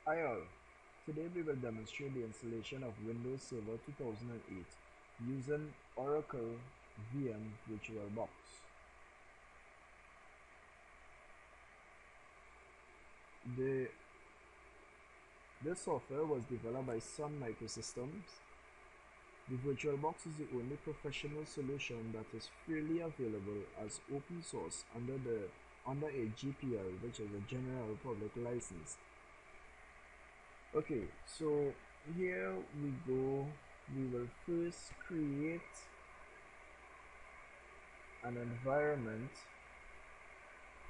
Hi all, today we will demonstrate the installation of Windows Server 2008 using Oracle VM VirtualBox. The, this software was developed by Sun Microsystems. The VirtualBox is the only professional solution that is freely available as open source under a GPL, which is a General Public License. Okay, so here we go. We will first create an environment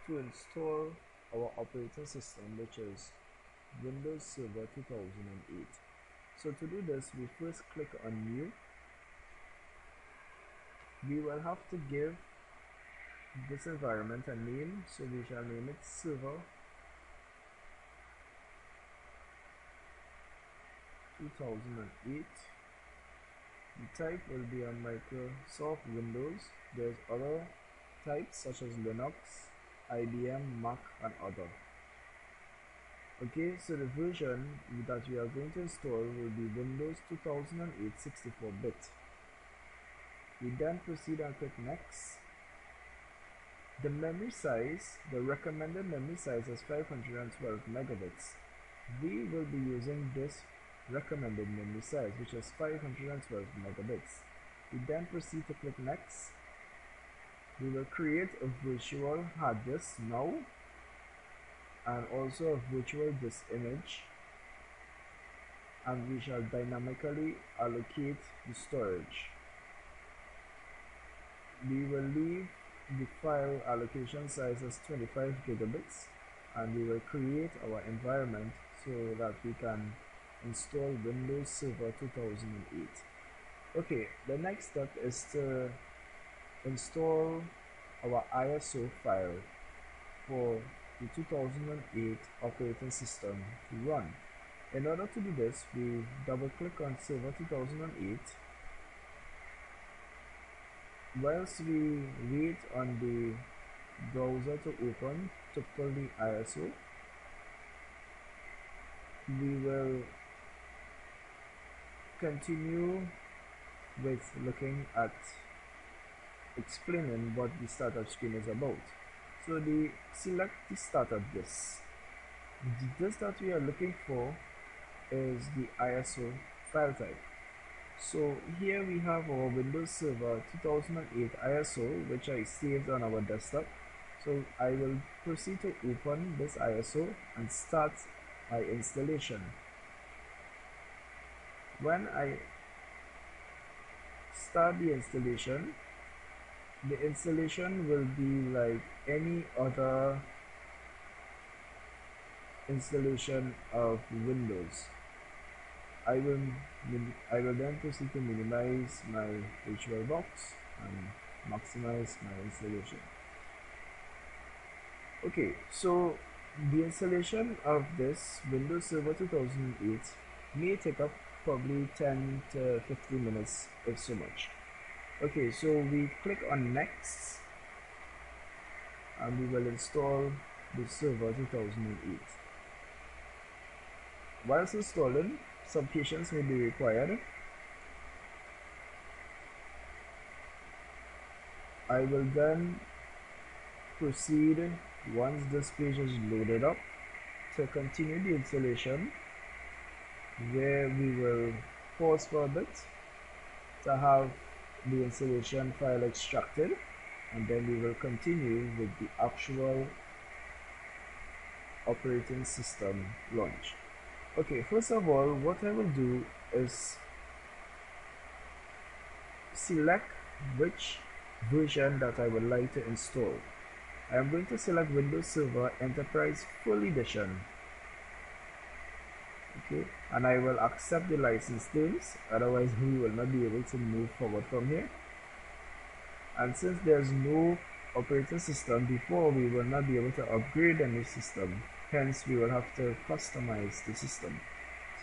to install our operating system, which is Windows Server 2008. So to do this, we first click on New. We will have to give this environment a name, so we shall name it Server 2008. The type will be on Microsoft Windows. There's other types such as Linux, IBM, Mac, and other. Okay, so the version that we are going to install will be Windows 2008 64-bit. We then proceed and click Next. The memory size, the recommended memory size is 512 megabits. We will be using this recommended memory size, which is 512 megabits. We then proceed to click Next. We will create a virtual hard disk now, and also a virtual disk image, and we shall dynamically allocate the storage. We will leave the file allocation size as 25 gigabits, and we will create our environment so that we can install Windows Server 2008. Okay, the next step is to install our ISO file for the 2008 operating system to run. In order to do this, we double click on Server 2008. Whilst we wait on the browser to open to pull the ISO, we will continue with looking at explaining what the startup screen is about. So select the startup disk. The disk that we are looking for is the ISO file type. So here we have our Windows Server 2008 ISO, which I saved on our desktop. So I will proceed to open this ISO and start my installation. When I start the installation will be like any other installation of Windows. I will then proceed to minimize my VirtualBox and maximize my installation. Okay, so the installation of this Windows Server 2008 may take up probably 10 to 15 minutes if so much. Okay, so we click on Next and we will install the Server 2008. Whilst installing, some patience may be required. I will then proceed, once this page is loaded up, to continue the installation, where we will pause for a bit to have the installation file extracted, and then we will continue with the actual operating system launch. Okay, first of all, what I will do is select which version that I would like to install. I am going to select Windows Server Enterprise Full Edition. Okay, and I will accept the license terms, otherwise we will not be able to move forward from here. And since there's no operating system before, we will not be able to upgrade a new system, hence we will have to customize the system.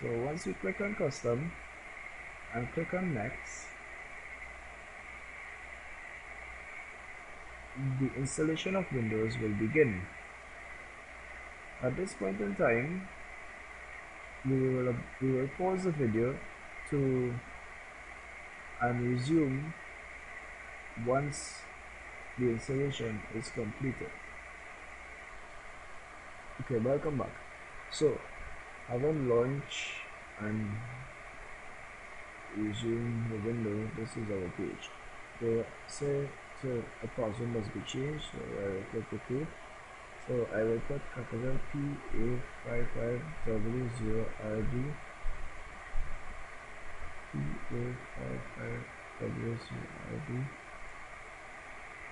So once we click on custom and click on next, the installation of Windows will begin. At this point in time, we will pause the video to and resume once the installation is completed. Okay, welcome back. So having launched and resume the window, this is our page. They say so a password must be changed, so I will click OK. So I will put capital PA55W0RD, PA55W0RD,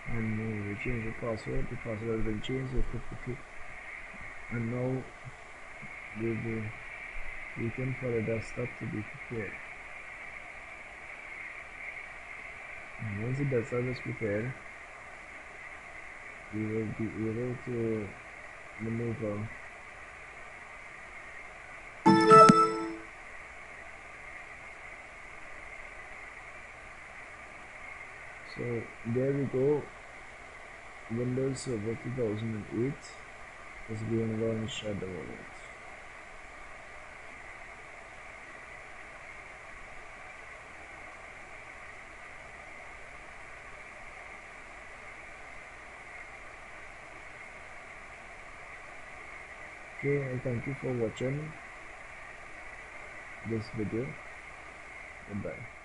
and we will change the password. The password has been changed, so click OK. And now we will be waiting for the desktop to be prepared. And once the desktop is prepared, we will be able to maneuver so there we go. Windows Server 2008 is being launched at the moment. Okay, and thank you for watching this video. Goodbye.